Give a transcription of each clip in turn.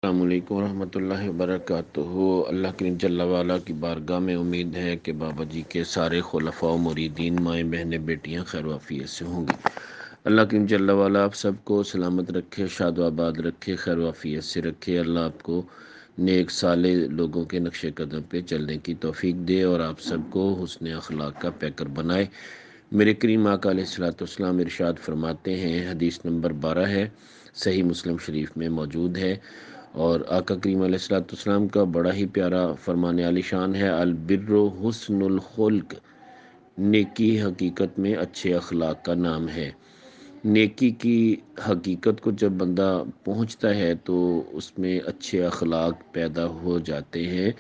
السلام علیکم ورحمۃ اللہ وبرکاتہ۔ اللہ کریم جل وعلا کی بارگاہ میں امید ہے کہ بابا جی کے سارے خلفاء و مریدین، مائیں بہنیں بیٹیاں خیر و عافیت سے ہوں گی۔ اللہ کریم جل وعلا آپ سب کو سلامت رکھے، شاد و آباد رکھے، خیر و عافیت سے رکھے۔ اللہ آپ کو نیک صالح لوگوں کے نقش قدم پہ چلنے کی توفیق دے اور آپ سب کو حسن اخلاق کا پیکر بنائے۔ میرے کریم آقا علیہ الصلوۃ والسلام ارشاد فرماتے ہیں، حدیث نمبر 12 ہے، صحیح مسلم شریف میں موجود ہے، اور آقا کریم علیہ الصلوۃ والسلام کا بڑا ہی پیارا فرمان عالی شان ہے، البر حسن الخلق، نیکی حقیقت میں اچھے اخلاق کا نام ہے۔ نیکی کی حقیقت کو جب بندہ پہنچتا ہے تو اس میں اچھے اخلاق پیدا ہو جاتے ہیں۔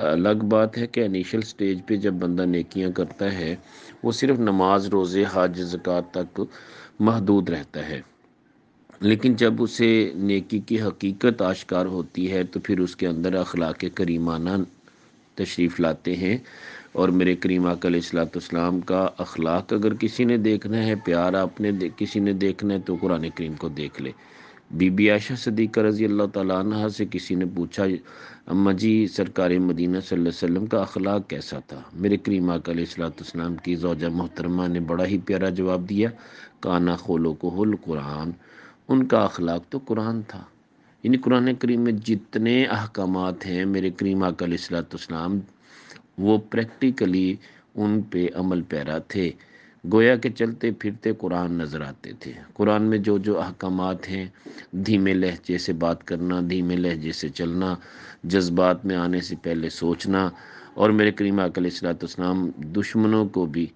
الگ بات ہے کہ انیشل سٹیج پہ جب بندہ نیکیاں کرتا ہے وہ صرف نماز، روزے، حج، زکوٰۃ تک محدود رہتا ہے، لیکن جب اسے نیکی کی حقیقت آشکار ہوتی ہے تو پھر اس کے اندر اخلاق کریمانہ تشریف لاتے ہیں۔ اور میرے کریم آقا علیہ الصلوۃ والسلام کا اخلاق اگر کسی نے دیکھنا ہے، پیار آپ نے کسی نے دیکھنا ہے تو قرآن کریم کو دیکھ لے۔ بی بی عائشہ صدیقہ رضی اللہ تعالیٰ عنہ سے کسی نے پوچھا، اماں جی سرکار مدینہ صلی اللہ علیہ وسلم کا اخلاق کیسا تھا؟ میرے کریم آقا علیہ الصلوۃ والسلام کی زوجہ محترمہ نے بڑا ہی پیارا جواب دیا، کانا خلقہ القرآن، ان کا اخلاق تو قرآن تھا۔ یعنی قرآن کریم میں جتنے احکامات ہیں میرے کریم آقا علیہ الصلوۃ والسلام وہ پریکٹیکلی ان پہ عمل پیرا تھے، گویا کہ چلتے پھرتے قرآن نظر آتے تھے۔ قرآن میں جو جو احکامات ہیں، دھیمے لہجے سے بات کرنا، دھیمے لہجے سے چلنا، جذبات میں آنے سے پہلے سوچنا، اور میرے کریم آقا علیہ الصلوۃ والسلام دشمنوں کو بھی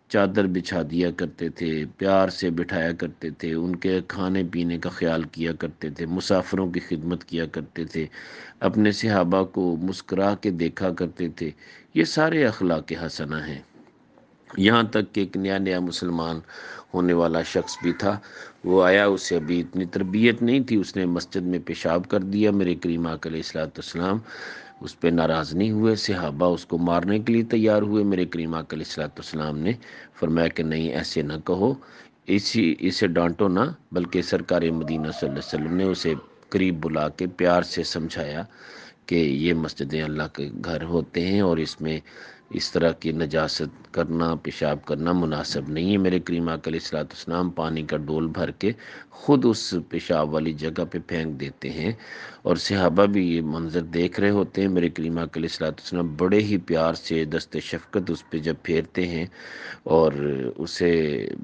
چادر بچھا دیا کرتے تھے، پیار سے بٹھایا کرتے تھے، ان کے کھانے پینے کا خیال کیا کرتے تھے، مسافروں کی خدمت کیا کرتے تھے، اپنے صحابہ کو مسکرا کے دیکھا کرتے تھے۔ یہ سارے اخلاق حسنہ ہیں۔ یہاں تک کہ ایک نیا نیا مسلمان ہونے والا شخص بھی تھا، وہ آیا، اسے ابھی اتنی تربیت نہیں تھی، اس نے مسجد میں پیشاب کر دیا۔ میرے کریم آقا علیہ الصلوۃ والسلام اس پہ ناراض نہیں ہوئے، صحابہ اس کو مارنے کے لیے تیار ہوئے۔ میرے کریم آقا علیہ الصلوۃ والسلام نے فرمایا کہ نہیں، ایسے نہ کہو، اسے ڈانٹو نہ، بلکہ سرکار مدینہ صلی اللہ علیہ وسلم نے اسے قریب بلا کے پیار سے سمجھایا کہ یہ مسجدیں اللہ کے گھر ہوتے ہیں اور اس میں اس طرح کی نجاست کرنا، پیشاب کرنا مناسب نہیں ہے۔ میرے کریم آقا علیہ الصلوۃ والسلام پانی کا ڈول بھر کے خود اس پیشاب والی جگہ پہ پھینک دیتے ہیں، اور صحابہ بھی یہ منظر دیکھ رہے ہوتے ہیں۔ میرے کریم آقا علیہ الصلوۃ والسلام بڑے ہی پیار سے دست شفقت اس پہ جب پھیرتے ہیں اور اسے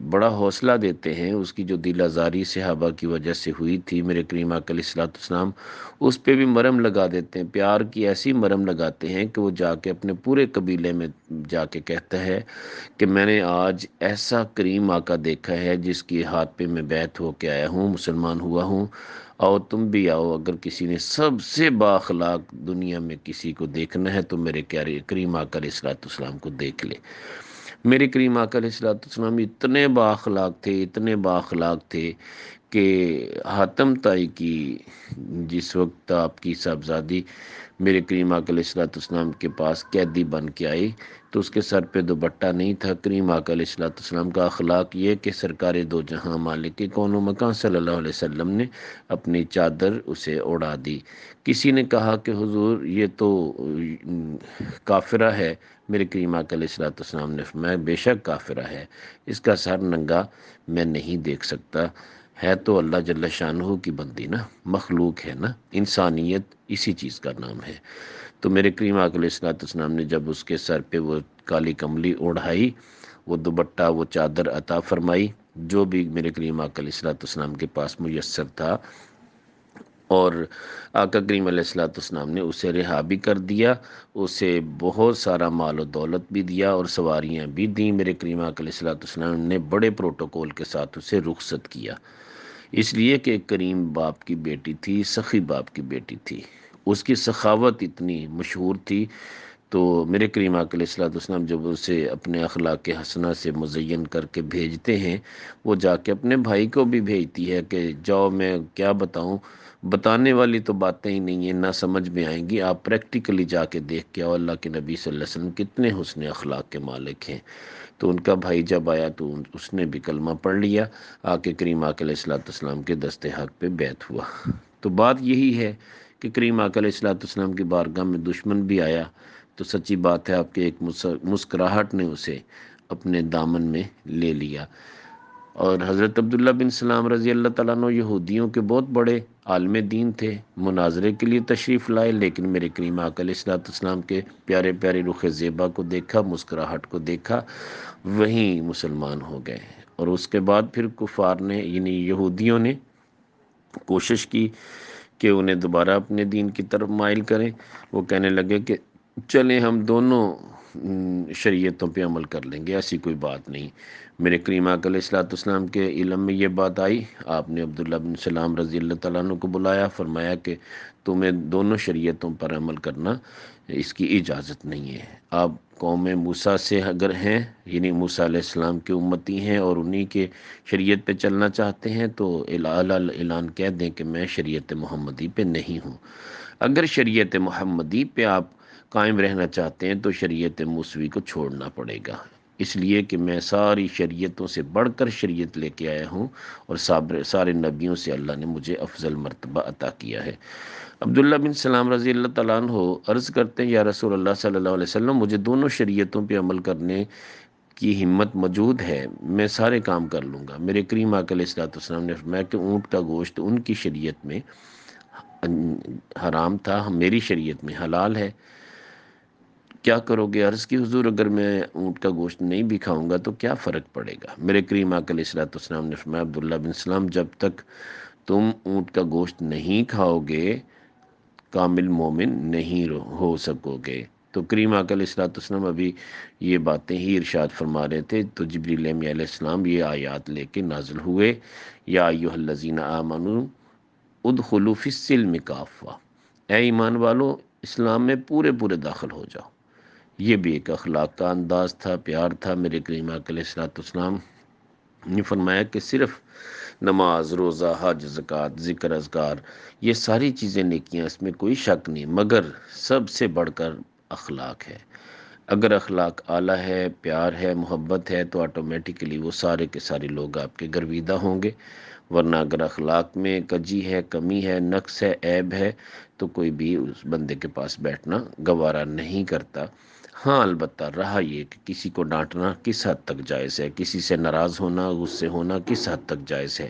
بڑا حوصلہ دیتے ہیں، اس کی جو دل آزاری صحابہ کی وجہ سے ہوئی تھی، میرے کریم آقا علیہ الصلوۃ والسلام اس پہ بھی مرہم لگا دیتے ہیں، پیار کی ایسی مرہم لگاتے ہیں کہ وہ جا کے اپنے پورے قبیلے میں جا کے کہتا ہے کہ میں نے آج ایسا کریم آقا دیکھا ہے جس کی ہاتھ پہ میں بیعت ہو کے آیا ہوں، مسلمان ہوا ہوں، آؤ تم بھی آؤ۔ اگر کسی نے سب سے با اخلاق دنیا میں کسی کو دیکھنا ہے تو میرے کریم آقا علیہ الصلوۃ والسلام کو دیکھ لے۔ میرے کریم آقا علیہ الصلوۃ والسلام اتنے با اخلاق تھے، اتنے با اخلاق تھے کہ حاتم طائی کی جس وقت آپ کی صاحبزادی میرے کریم آقا علیہ الصلوۃ والسلام کے پاس قیدی بن کے آئی تو اس کے سر پہ دوپٹہ نہیں تھا۔ کریم آقا علیہ الصلوۃ والسلام کا اخلاق یہ کہ سرکار دو جہاں مالک کون و مکان صلی اللہ علیہ وسلم نے اپنی چادر اسے اڑا دی۔ کسی نے کہا کہ حضور یہ تو کافرہ ہے، میرے کریم آقا علیہ الصلوۃ والسلام نے فرمایا بے شک کافرہ ہے، اس کا سر ننگا میں نہیں دیکھ سکتا، ہے تو اللہ جل شانہ کی بندی نا، مخلوق ہے نا، انسانیت اسی چیز کا نام ہے۔ تو میرے کریم آقا علیہ الصلوۃ والسلام نے جب اس کے سر پہ وہ کالی کملی اوڑھائی، وہ دوپٹہ، وہ چادر عطا فرمائی، جو بھی میرے کریم آقا علیہ الصلوۃ والسلام کے پاس میسر تھا، اور آقا کریم علیہ الصلوۃ والسلام نے اسے رہا بھی کر دیا، اسے بہت سارا مال و دولت بھی دیا اور سواریاں بھی دیں۔ میرے کریم آقا علیہ الصلوۃ والسلام نے بڑے پروٹوکول کے ساتھ اسے رخصت کیا، اس لیے کہ ایک کریم باپ کی بیٹی تھی، سخی باپ کی بیٹی تھی، اس کی سخاوت اتنی مشہور تھی۔ تو میرے کریم آقا علیہ الصلوۃ والسلام جب اسے اپنے اخلاق حسنہ سے مزین کر کے بھیجتے ہیں، وہ جا کے اپنے بھائی کو بھی بھیجتی ہے کہ جاؤ، میں کیا بتاؤں، بتانے والی تو باتیں ہی نہیں ہیں، نہ سمجھ میں آئیں گی، آپ پریکٹیکلی جا کے دیکھ کے آؤ اللہ کے نبی صلی اللہ علیہ وسلم کتنے حسن اخلاق کے مالک ہیں۔ تو ان کا بھائی جب آیا تو اس نے بھی کلمہ پڑھ لیا، آ کے کریم آقا علیہ الصلوۃ والسلام کے دست حق پہ بیعت ہوا۔ تو بات یہی ہے کہ کریم آقا علیہ الصلوۃ والسلام کی بارگاہ میں دشمن بھی آیا تو سچی بات ہے آپ کے ایک مسکراہٹ نے اسے اپنے دامن میں لے لیا۔ اور حضرت عبداللہ بن سلام رضی اللہ تعالیٰ عنہ یہودیوں کے بہت بڑے عالم دین تھے، مناظرے کے لیے تشریف لائے، لیکن میرے کریم آقا علیہ الصلوۃ والسلام کے پیارے پیارے رخ زیبا کو دیکھا، مسکراہٹ کو دیکھا، وہیں مسلمان ہو گئے۔ اور اس کے بعد پھر کفار نے یعنی یہودیوں نے کوشش کی کہ انہیں دوبارہ اپنے دین کی طرف مائل کریں۔ وہ کہنے لگے کہ چلیں ہم دونوں شریعتوں پہ عمل کر لیں گے، ایسی کوئی بات نہیں۔ میرے کریم آقا علیہ الصلوۃ والسلام کے علم میں یہ بات آئی، آپ نے عبداللہ بن سلام رضی اللہ تعالیٰ عنہ کو بلایا، فرمایا کہ تمہیں دونوں شریعتوں پر عمل کرنا اس کی اجازت نہیں ہے۔ آپ قوم موسیٰ سے اگر ہیں یعنی موسیٰ علیہ السلام کے امتی ہیں اور انہی کے شریعت پہ چلنا چاہتے ہیں تو اعلان کہہ دیں کہ میں شریعت محمدی پہ نہیں ہوں۔ اگر شریعت محمدی پہ آپ قائم رہنا چاہتے ہیں تو شریعت موسوی کو چھوڑنا پڑے گا، اس لیے کہ میں ساری شریعتوں سے بڑھ کر شریعت لے کے آیا ہوں اور سارے نبیوں سے اللہ نے مجھے افضل مرتبہ عطا کیا ہے۔ عبداللہ بن سلام رضی اللہ تعالیٰ عنہ عرض کرتے ہیں یا رسول اللہ صلی اللہ علیہ وسلم، مجھے دونوں شریعتوں پہ عمل کرنے کی ہمت موجود ہے، میں سارے کام کر لوں گا۔ میرے کریم آقا علیہ الصلوۃ والسلام نے فرمایا کہ اونٹ کا گوشت ان کی شریعت میں حرام تھا، میری شریعت میں حلال ہے، کیا کرو گے؟ عرض کی حضور اگر میں اونٹ کا گوشت نہیں بھی کھاؤں گا تو کیا فرق پڑے گا؟ میرے کریم آقا علیہ الصلوۃ والسلام نے فرمایا عبداللہ بن سلام، جب تک تم اونٹ کا گوشت نہیں کھاؤ گے کامل مومن نہیں ہو سکو گے۔ تو کریم آقا علیہ الصلوۃ والسلام ابھی یہ باتیں ہی ارشاد فرما رہے تھے تو جبریل امین علیہ السلام یہ آیات لے کے نازل ہوئے، یا ایھا الذین آمنوا ادخلوا فی السلم کافہ، اے ایمان والو اسلام میں پورے پورے داخل ہو جاؤ۔ یہ بھی ایک اخلاق کا انداز تھا، پیار تھا۔ میرے کریم آقا علیہ الصلوۃ والسلام نے فرمایا کہ صرف نماز، روزہ، حج، زکوٰۃ، ذکر، اذکار، یہ ساری چیزیں نیکیاں، اس میں کوئی شک نہیں، مگر سب سے بڑھ کر اخلاق ہے۔ اگر اخلاق اعلیٰ ہے، پیار ہے، محبت ہے تو آٹومیٹیکلی وہ سارے کے سارے لوگ آپ کے گرویدہ ہوں گے، ورنہ اگر اخلاق میں کجی ہے، کمی ہے، نقص ہے، عیب ہے تو کوئی بھی اس بندے کے پاس بیٹھنا گوارا نہیں کرتا۔ ہاں البتہ رہا یہ کہ کسی کو ڈانٹنا کس حد تک جائز ہے، کسی سے ناراض ہونا، غصے ہونا کس حد تک جائز ہے۔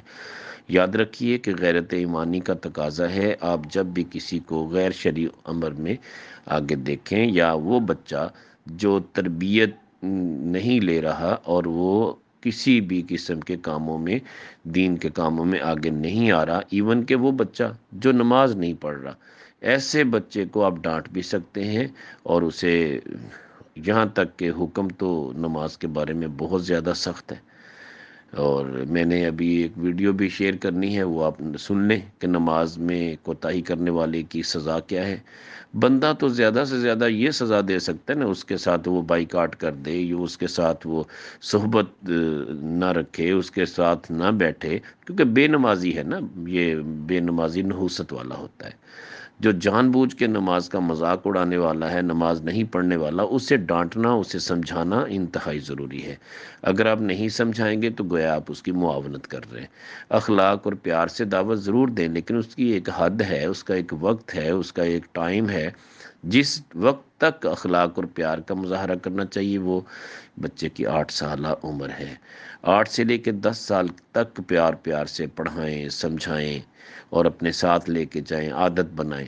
یاد رکھیے کہ غیرت ایمانی کا تقاضا ہے، آپ جب بھی کسی کو غیر شرعی امر میں آگے دیکھیں یا وہ بچہ جو تربیت نہیں لے رہا اور وہ کسی بھی قسم کے کاموں میں، دین کے کاموں میں آگے نہیں آ رہا، ایون کہ وہ بچہ جو نماز نہیں پڑھ رہا، ایسے بچے کو آپ ڈانٹ بھی سکتے ہیں اور اسے یہاں تک کہ حکم تو نماز کے بارے میں بہت زیادہ سخت ہے، اور میں نے ابھی ایک ویڈیو بھی شیئر کرنی ہے، وہ آپ سن لیں کہ نماز میں کوتاہی کرنے والے کی سزا کیا ہے۔ بندہ تو زیادہ سے زیادہ یہ سزا دے سکتا ہے نا، اس کے ساتھ وہ بائیکاٹ کر دے، یا اس کے ساتھ وہ صحبت نہ رکھے، اس کے ساتھ نہ بیٹھے، کیونکہ بے نمازی ہے نا، یہ بے نمازی نحوست والا ہوتا ہے۔ جو جان بوجھ کے نماز کا مذاق اڑانے والا ہے، نماز نہیں پڑھنے والا، اسے ڈانٹنا، اسے سمجھانا انتہائی ضروری ہے۔ اگر آپ نہیں سمجھائیں گے تو گویا آپ اس کی معاونت کر رہے ہیں۔ اخلاق اور پیار سے دعوت ضرور دیں، لیکن اس کی ایک حد ہے، اس کا ایک وقت ہے، اس کا ایک ٹائم ہے۔ جس وقت تک اخلاق اور پیار کا مظاہرہ کرنا چاہیے وہ بچے کی 8 سالہ عمر ہے۔ 8 سے لے کے 10 سال تک پیار سے پڑھائیں، سمجھائیں اور اپنے ساتھ لے کے جائیں، عادت بنائیں۔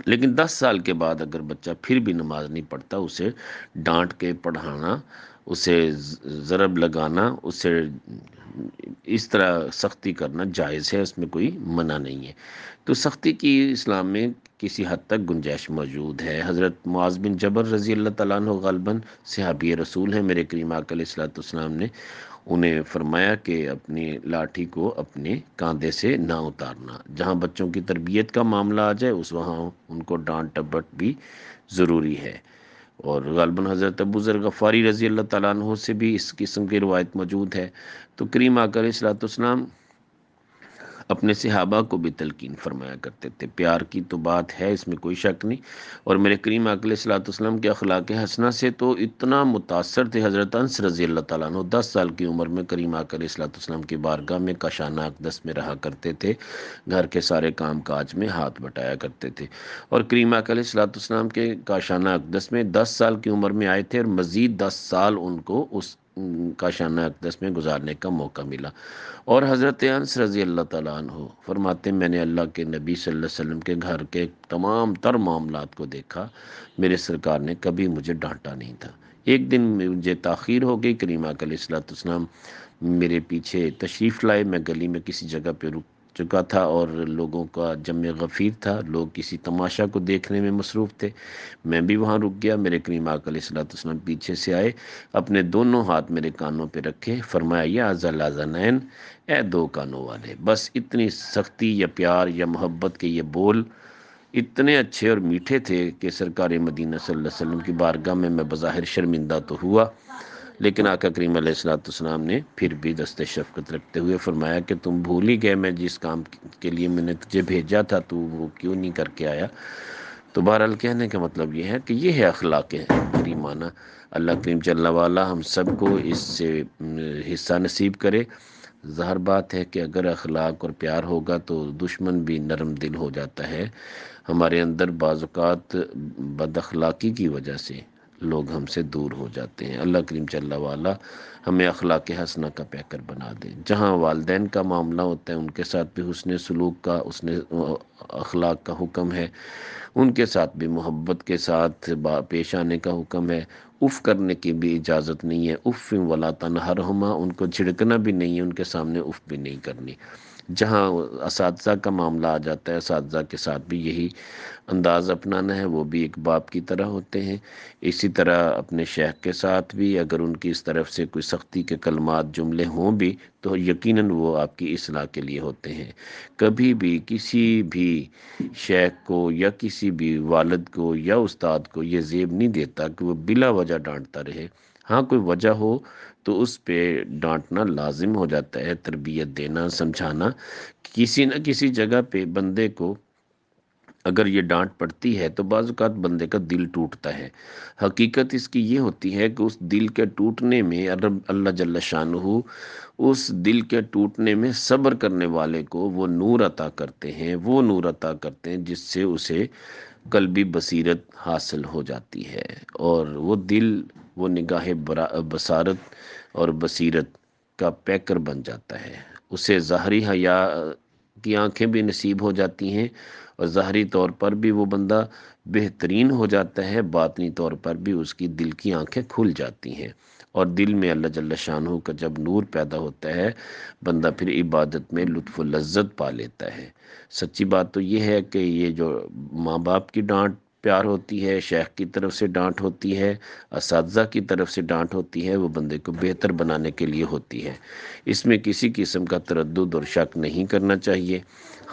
لیکن 10 سال کے بعد اگر بچہ پھر بھی نماز نہیں پڑھتا، اسے ڈانٹ کے پڑھانا، اسے ضرب لگانا، اسے اس طرح سختی کرنا جائز ہے، اس میں کوئی منع نہیں ہے۔ تو سختی کی اسلام میں کسی حد تک گنجائش موجود ہے۔ حضرت معاذ بن جبل رضی اللہ تعالیٰ عنہ غالباً صحابی رسول ہیں، میرے کریم آقا علیہ الصلوۃ والسلام نے انہیں فرمایا کہ اپنی لاٹھی کو اپنے کاندھے سے نہ اتارنا۔ جہاں بچوں کی تربیت کا معاملہ آ جائے اس وہاں ان کو ڈانٹ ٹپٹ بھی ضروری ہے۔ اور غالباً حضرت ابو ذر غفاری رضی اللہ تعالیٰ عنہ سے بھی اس قسم کی روایت موجود ہے۔ تو کریم آقا علیہ الصلوۃ والسلام اپنے صحابہ کو بھی تلقین فرمایا کرتے تھے۔ پیار کی تو بات ہے، اس میں کوئی شک نہیں، اور میرے کریم آقا علیہ الصلوۃ والسلام کے اخلاق حسنہ سے تو اتنا متاثر تھے حضرت انس رضی اللہ تعالیٰ عنہ، 10 سال کی عمر میں کریم آقا علیہ الصلوۃ والسلام کی بارگاہ میں کاشانہ اقدس میں رہا کرتے تھے، گھر کے سارے کام کاج میں ہاتھ بٹایا کرتے تھے، اور کریم آقا علیہ الصلوۃ والسلام کے کاشانہ اقدس میں 10 سال کی عمر میں آئے تھے، اور مزید 10 سال ان کو اس کاشانہ اقدس میں گزارنے کا موقع ملا۔ اور حضرت انس رضی اللہ تعالیٰ عنہ فرماتے ہیں، میں نے اللہ کے نبی صلی اللہ علیہ وسلم کے گھر کے تمام تر معاملات کو دیکھا، میرے سرکار نے کبھی مجھے ڈانٹا نہیں تھا۔ ایک دن مجھے تاخیر ہو گئی، کریم آقا علیہ الصلوۃ والسلام میرے پیچھے تشریف لائے، میں گلی میں کسی جگہ پہ رک چکا تھا اور لوگوں کا جمع غفیر تھا، لوگ کسی تماشا کو دیکھنے میں مصروف تھے، میں بھی وہاں رک گیا۔ میرے کریم آقا علیہ الصلوۃ والسلام پیچھے سے آئے، اپنے دونوں ہاتھ میرے کانوں پہ رکھے، فرمایا یا ذا الاذنین، اے دو کانوں والے۔ بس اتنی سختی یا پیار یا محبت کے یہ بول اتنے اچھے اور میٹھے تھے کہ سرکار مدینہ صلی اللہ علیہ وسلم کی بارگاہ میں بظاہر شرمندہ تو ہوا، لیکن آقا کریم علیہ الصلوۃ والسلام نے پھر بھی دست شفقت رکھتے ہوئے فرمایا کہ تم بھول ہی گئے، میں جس کام کے لیے میں نے تجھے بھیجا تھا تو وہ کیوں نہیں کر کے آیا؟ تو بہرحال کہنے کا مطلب یہ ہے کہ یہ ہے اخلاق کریمانہ۔ اللہ کریم جل وعلا ہم سب کو اس سے حصہ نصیب کرے۔ ظاہر بات ہے کہ اگر اخلاق اور پیار ہوگا تو دشمن بھی نرم دل ہو جاتا ہے۔ ہمارے اندر بعض اوقات بد اخلاقی کی وجہ سے لوگ ہم سے دور ہو جاتے ہیں۔ اللہ کریم جل وعلا ہمیں اخلاق حسنہ کا پیکر بنا دے۔ جہاں والدین کا معاملہ ہوتا ہے ان کے ساتھ بھی حسن سلوک کا، حسن اخلاق کا حکم ہے، ان کے ساتھ بھی محبت کے ساتھ پیش آنے کا حکم ہے۔ اف کرنے کی بھی اجازت نہیں ہے، اف ولا تنہرہما، ان کو جھڑکنا بھی نہیں ہے، ان کے سامنے اف بھی نہیں کرنی۔ جہاں اساتذہ کا معاملہ آ جاتا ہے، اساتذہ کے ساتھ بھی یہی انداز اپنانا ہے، وہ بھی ایک باپ کی طرح ہوتے ہیں۔ اسی طرح اپنے شیخ کے ساتھ بھی اگر ان کی اس طرف سے کوئی سختی کے کلمات جملے ہوں بھی تو یقیناً وہ آپ کی اصلاح کے لیے ہوتے ہیں۔ کبھی بھی کسی بھی شیخ کو یا کسی بھی والد کو یا استاد کو یہ زیب نہیں دیتا کہ وہ بلا وجہ ڈانٹتا رہے۔ ہاں کوئی وجہ ہو تو اس پہ ڈانٹنا لازم ہو جاتا ہے، تربیت دینا، سمجھانا۔ کسی نہ کسی جگہ پہ بندے کو اگر یہ ڈانٹ پڑتی ہے تو بعض اوقات بندے کا دل ٹوٹتا ہے۔ حقیقت اس کی یہ ہوتی ہے کہ اس دل کے ٹوٹنے میں اللہ جل شانہ اس دل کے ٹوٹنے میں صبر کرنے والے کو وہ نور عطا کرتے ہیں، وہ نور عطا کرتے ہیں جس سے اسے قلبی بصیرت حاصل ہو جاتی ہے، اور وہ دل وہ نگاہ بصارت اور بصیرت کا پیکر بن جاتا ہے۔ اسے ظاہری حیا کی آنکھیں بھی نصیب ہو جاتی ہیں، اور ظاہری طور پر بھی وہ بندہ بہترین ہو جاتا ہے، باطنی طور پر بھی اس کی دل کی آنکھیں کھل جاتی ہیں، اور دل میں اللہ جل شانہ کا جب نور پیدا ہوتا ہے بندہ پھر عبادت میں لطف و لذت پا لیتا ہے۔ سچی بات تو یہ ہے کہ یہ جو ماں باپ کی ڈانٹ پیار ہوتی ہے، شیخ کی طرف سے ڈانٹ ہوتی ہے، اساتذہ کی طرف سے ڈانٹ ہوتی ہے، وہ بندے کو بہتر بنانے کے لیے ہوتی ہے۔ اس میں کسی قسم کا تردد اور شک نہیں کرنا چاہیے۔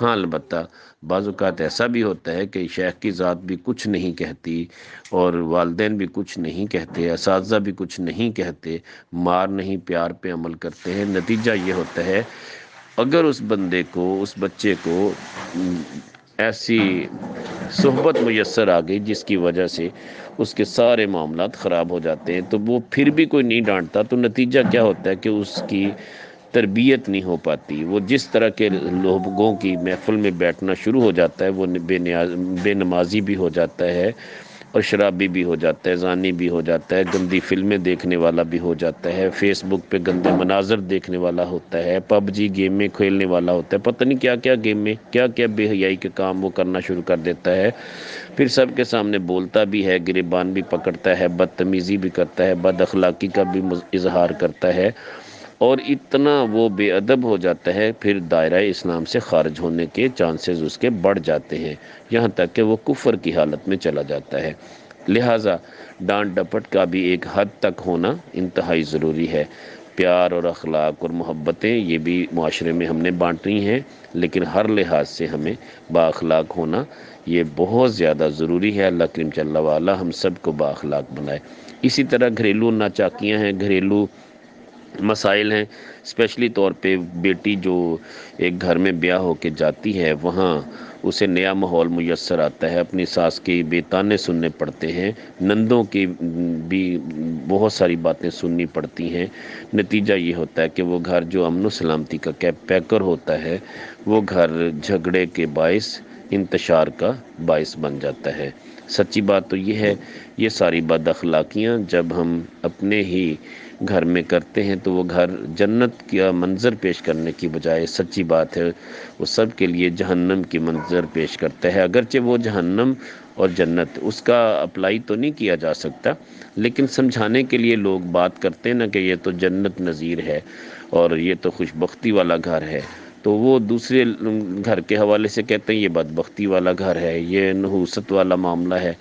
ہاں البتہ بعض اوقات ایسا بھی ہوتا ہے کہ شیخ کی ذات بھی کچھ نہیں کہتی اور والدین بھی کچھ نہیں کہتے، اساتذہ بھی کچھ نہیں کہتے، مار نہیں پیار پہ عمل کرتے ہیں۔ نتیجہ یہ ہوتا ہے اگر اس بندے کو، اس بچے کو ایسی صحبت میسر آ گئی جس کی وجہ سے اس کے سارے معاملات خراب ہو جاتے ہیں، تو وہ پھر بھی کوئی نہیں ڈانٹتا، تو نتیجہ کیا ہوتا ہے کہ اس کی تربیت نہیں ہو پاتی۔ وہ جس طرح کے لوگوں کی محفل میں بیٹھنا شروع ہو جاتا ہے، وہ بے نمازی بھی ہو جاتا ہے، اور شرابی بھی ہو جاتا ہے، زانی بھی ہو جاتا ہے، گندی فلمیں دیکھنے والا بھی ہو جاتا ہے، فیس بک پہ گندے مناظر دیکھنے والا ہوتا ہے، پب جی گیم میں کھیلنے والا ہوتا ہے، پتہ نہیں کیا کیا گیم میں کیا کیا بے حیائی کے کام وہ کرنا شروع کر دیتا ہے۔ پھر سب کے سامنے بولتا بھی ہے، گریبان بھی پکڑتا ہے، بدتمیزی بھی کرتا ہے، بد اخلاقی کا بھی اظہار کرتا ہے، اور اتنا وہ بے ادب ہو جاتا ہے پھر دائرہ اسلام سے خارج ہونے کے چانسز اس کے بڑھ جاتے ہیں، یہاں تک کہ وہ کفر کی حالت میں چلا جاتا ہے۔ لہٰذا ڈانٹ ڈپٹ کا بھی ایک حد تک ہونا انتہائی ضروری ہے۔ پیار اور اخلاق اور محبتیں یہ بھی معاشرے میں ہم نے بانٹی ہیں، لیکن ہر لحاظ سے ہمیں با اخلاق ہونا یہ بہت زیادہ ضروری ہے۔ اللہ کریم جل وعلا ہم سب کو با اخلاق بنائے۔ اسی طرح گھریلو ناچاکیاں ہیں، گھریلو مسائل ہیں، اسپیشلی طور پہ بیٹی جو ایک گھر میں بیاہ ہو کے جاتی ہے، وہاں اسے نیا ماحول میسر آتا ہے، اپنی ساس کی بے تانے سننے پڑتے ہیں، نندوں کی بھی بہت ساری باتیں سننی پڑتی ہیں۔ نتیجہ یہ ہوتا ہے کہ وہ گھر جو امن و سلامتی کا پیکر ہوتا ہے، وہ گھر جھگڑے کے باعث، انتشار کا باعث بن جاتا ہے۔ سچی بات تو یہ ہے، یہ ساری بد اخلاقیاں جب ہم اپنے ہی گھر میں کرتے ہیں تو وہ گھر جنت کا منظر پیش کرنے کی بجائے، سچی بات ہے، وہ سب کے لیے جہنم کی منظر پیش کرتا ہے۔ اگرچہ وہ جہنم اور جنت اس کا اپلائی تو نہیں کیا جا سکتا، لیکن سمجھانے کے لیے لوگ بات کرتے ہیں نا کہ یہ تو جنت نظیر ہے اور یہ تو خوش بختی والا گھر ہے، تو وہ دوسرے گھر کے حوالے سے کہتے ہیں یہ بدبختی والا گھر ہے، یہ نحوست والا معاملہ ہے۔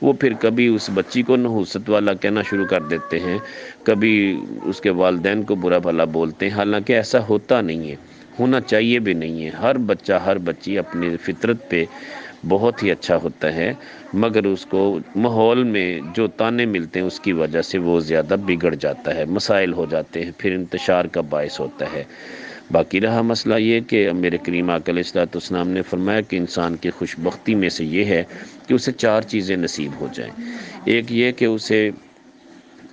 وہ پھر کبھی اس بچی کو نحوست والا کہنا شروع کر دیتے ہیں، کبھی اس کے والدین کو برا بھلا بولتے ہیں، حالانکہ ایسا ہوتا نہیں ہے، ہونا چاہیے بھی نہیں ہے۔ ہر بچہ، ہر بچی اپنی فطرت پہ بہت ہی اچھا ہوتا ہے، مگر اس کو ماحول میں جو تانے ملتے ہیں اس کی وجہ سے وہ زیادہ بگڑ جاتا ہے، مسائل ہو جاتے ہیں، پھر انتشار کا باعث ہوتا ہے۔ باقی رہا مسئلہ یہ کہ میرے کریم آقا علیہ الصلوۃ والسلام نے فرمایا کہ انسان کی خوش بختی میں سے یہ ہے کہ اسے 4 چیزیں نصیب ہو جائیں۔ ایک یہ کہ اسے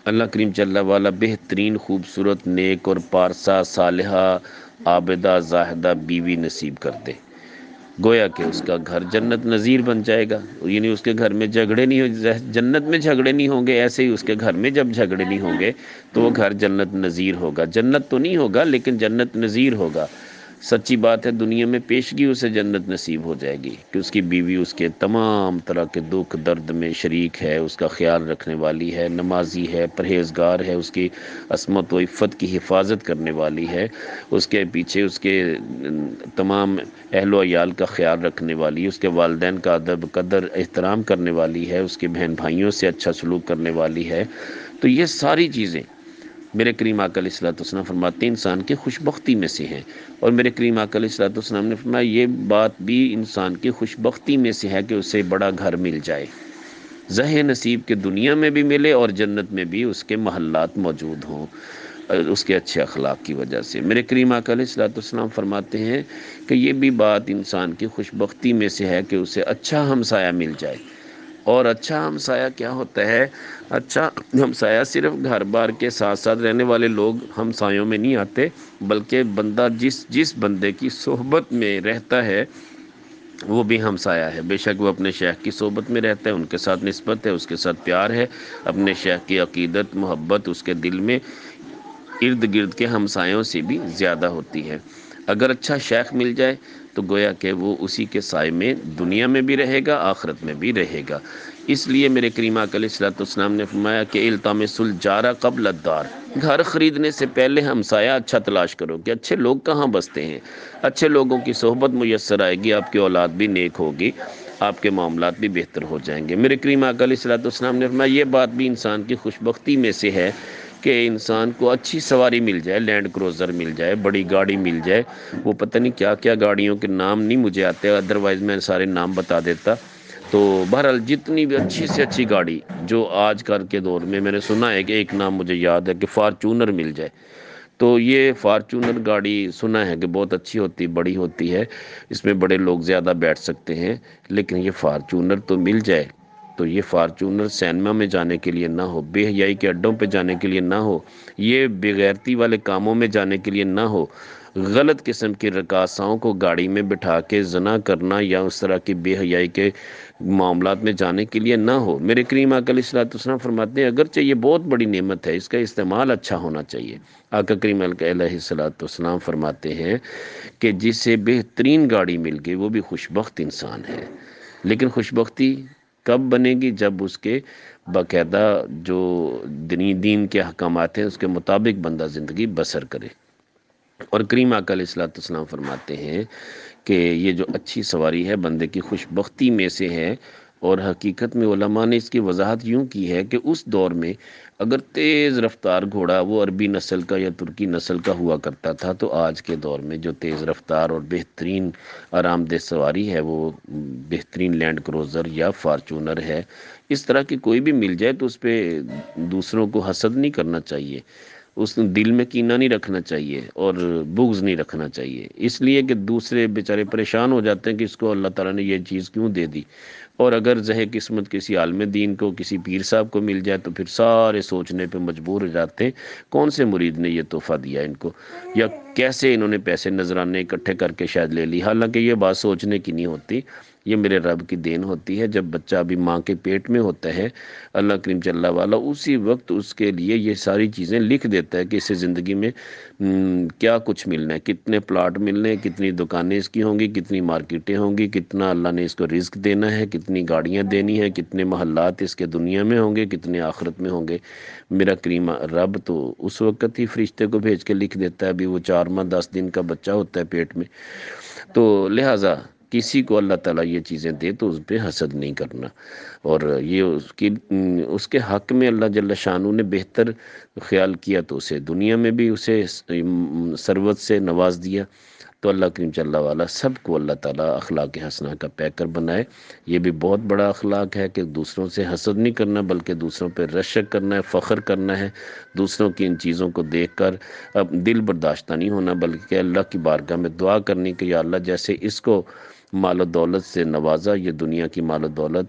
اللہ کریم جل والا بہترین، خوبصورت، نیک اور پارسا، صالحہ، عابدہ، زاہدہ بیوی نصیب کر دے، گویا کہ اس کا گھر جنت نظیر بن جائے گا، یعنی اس کے گھر میں جھگڑے نہیں ہو، جنت میں جھگڑے نہیں ہوں گے، ایسے ہی اس کے گھر میں جب جھگڑے نہیں ہوں گے تو وہ گھر جنت نظیر ہوگا۔ جنت تو نہیں ہوگا لیکن جنت نظیر ہوگا۔ سچی بات ہے، دنیا میں پیشگی اسے جنت نصیب ہو جائے گی کہ اس کی بیوی اس کے تمام طرح کے دکھ درد میں شریک ہے، اس کا خیال رکھنے والی ہے، نمازی ہے، پرہیزگار ہے، اس کی عصمت و عفت کی حفاظت کرنے والی ہے، اس کے پیچھے اس کے تمام اہل و عیال کا خیال رکھنے والی ہے، اس کے والدین کا ادب قدر احترام کرنے والی ہے، اس کے بہن بھائیوں سے اچھا سلوک کرنے والی ہے۔ تو یہ ساری چیزیں میرے کریم آقا علیہ الصلوۃ والسلام فرماتے ہیں انسان کی خوش بختی میں سے ہیں، اور میرے کریم آقا علیہ الصلوۃ والسلام نے فرمایا یہ بات بھی انسان کی خوش بختی میں سے ہے کہ اسے بڑا گھر مل جائے، زہ نصیب کے دنیا میں بھی ملے اور جنت میں بھی اس کے محلات موجود ہوں اس کے اچھے اخلاق کی وجہ سے۔ میرے کریم آقا علیہ الصلوۃ والسلام فرماتے ہیں کہ یہ بھی بات انسان کی خوش بختی میں سے ہے کہ اسے اچھا ہمسایہ مل جائے۔ اور اچھا ہمسایہ کیا ہوتا ہے؟ اچھا ہمسایہ صرف گھر بار کے ساتھ ساتھ رہنے والے لوگ ہمسایوں میں نہیں آتے، بلکہ بندہ جس بندے کی صحبت میں رہتا ہے وہ بھی ہمسایہ ہے۔ بے شک وہ اپنے شیخ کی صحبت میں رہتا ہے، ان کے ساتھ نسبت ہے، اس کے ساتھ پیار ہے، اپنے شیخ کی عقیدت محبت اس کے دل میں ارد گرد کے ہمسایوں سے بھی زیادہ ہوتی ہے۔ اگر اچھا شیخ مل جائے تو گویا کہ وہ اسی کے سائے میں دنیا میں بھی رہے گا، آخرت میں بھی رہے گا۔ اس لیے میرے کریم آقا علیہ الصلوۃ والسلام نے فرمایا کہ التمسوا الجار قبل الدار، گھر خریدنے سے پہلے ہمسایہ اچھا تلاش کرو کہ اچھے لوگ کہاں بستے ہیں، اچھے لوگوں کی صحبت میسر آئے گی، آپ کی اولاد بھی نیک ہوگی، آپ کے معاملات بھی بہتر ہو جائیں گے۔ میرے کریم آقا علیہ الصلوۃ والسلام نے فرمایا یہ بات بھی انسان کی خوش بختی میں سے ہے کہ انسان کو اچھی سواری مل جائے، لینڈ کروزر مل جائے، بڑی گاڑی مل جائے، وہ پتہ نہیں کیا کیا گاڑیوں کے نام نہیں مجھے آتے، ادروائز میں سارے نام بتا دیتا۔ تو بہرحال جتنی بھی اچھی سے اچھی گاڑی جو آج کل کے دور میں نے سنا ہے کہ ایک نام مجھے یاد ہے کہ فارچونر مل جائے، تو یہ فارچونر گاڑی سنا ہے کہ بہت اچھی ہوتی، بڑی ہوتی ہے، اس میں بڑے لوگ زیادہ بیٹھ سکتے ہیں، لیکن یہ فارچونر تو مل جائے تو یہ فارچونر سینما میں جانے کے لیے نہ ہو، بے حیائی کے اڈوں پہ جانے کے لیے نہ ہو، یہ بغیرتی والے کاموں میں جانے کے لیے نہ ہو، غلط قسم کی رقاصاؤں کو گاڑی میں بٹھا کے زنا کرنا یا اس طرح کی بے حیائی کے معاملات میں جانے کے لیے نہ ہو۔ میرے کریم آقا علیہ الصلوۃ والسلام فرماتے ہیں اگرچہ یہ بہت بڑی نعمت ہے، اس کا استعمال اچھا ہونا چاہیے۔ آقا کریم علیہ الصلوۃ والسلام فرماتے ہیں کہ جسے بہترین گاڑی مل گئی وہ بھی خوش بخت انسان ہے، لیکن خوش بختی کب بنے گی؟ جب اس کے باقاعدہ جو دین کے احکامات ہیں اس کے مطابق بندہ زندگی بسر کرے۔ اور کریم آقا علیہ الصلوۃ والسلام فرماتے ہیں کہ یہ جو اچھی سواری ہے بندے کی خوش بختی میں سے ہے، اور حقیقت میں علماء نے اس کی وضاحت یوں کی ہے کہ اس دور میں اگر تیز رفتار گھوڑا وہ عربی نسل کا یا ترکی نسل کا ہوا کرتا تھا، تو آج کے دور میں جو تیز رفتار اور بہترین آرام دہ سواری ہے وہ بہترین لینڈ کروزر یا فارچونر ہے۔ اس طرح کی کوئی بھی مل جائے تو اس پہ دوسروں کو حسد نہیں کرنا چاہیے، اس دل میں کینہ نہیں رکھنا چاہیے اور بغض نہیں رکھنا چاہیے، اس لیے کہ دوسرے بیچارے پریشان ہو جاتے ہیں کہ اس کو اللہ تعالیٰ نے یہ چیز کیوں دے دی، اور اگر زہ قسمت کسی عالم دین کو، کسی پیر صاحب کو مل جائے تو پھر سارے سوچنے پہ مجبور ہو جاتے ہیں کون سے مرید نے یہ تحفہ دیا ان کو، یا کیسے انہوں نے پیسے نذرانے اکٹھے کر کے شاید لے لی، حالانکہ یہ بات سوچنے کی نہیں ہوتی، یہ میرے رب کی دین ہوتی ہے۔ جب بچہ ابھی ماں کے پیٹ میں ہوتا ہے، اللہ کریم جل والا اسی وقت اس کے لیے یہ ساری چیزیں لکھ دیتا ہے کہ اسے زندگی میں کیا کچھ ملنا ہے، کتنے پلاٹ ملنے ہیں، کتنی دکانیں اس کی ہوں گی، کتنی مارکیٹیں ہوں گی، کتنا اللہ نے اس کو رزق دینا ہے، کتنی گاڑیاں دینی ہیں، کتنے محلات اس کے دنیا میں ہوں گے، کتنے آخرت میں ہوں گے۔ میرا کریم رب تو اس وقت ہی فرشتے کو بھیج کے لکھ دیتا ہے، ابھی وہ 4 ماہ 10 دن کا بچہ ہوتا ہے پیٹ میں، تو لہٰذا کسی کو اللہ تعالیٰ یہ چیزیں دے تو اس پہ حسد نہیں کرنا، اور یہ اس کے حق میں اللہ جل شانہ نے بہتر خیال کیا تو اسے دنیا میں بھی اسے ثروت سے نواز دیا، تو اللہ کریم جل والا سب کو اللہ تعالیٰ اخلاق حسنہ کا پیکر بنائے۔ یہ بھی بہت بڑا اخلاق ہے کہ دوسروں سے حسد نہیں کرنا، بلکہ دوسروں پہ رشک کرنا ہے، فخر کرنا ہے، دوسروں کی ان چیزوں کو دیکھ کر اب دل برداشتہ نہیں ہونا، بلکہ اللہ کی بارگاہ میں دعا کرنی کہ یا اللہ جیسے اس کو مال و دولت سے نوازا، یہ دنیا کی مال و دولت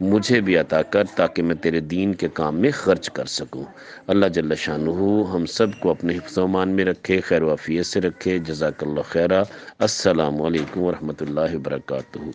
مجھے بھی عطا کر تاکہ میں تیرے دین کے کام میں خرچ کر سکوں۔ اللہ جل شانہ ہم سب کو اپنے حفظ و امان میں رکھے، خیر و عافیت سے رکھے۔ جزاک اللہ خیرہ۔ السلام علیکم ورحمۃ اللہ وبرکاتہ۔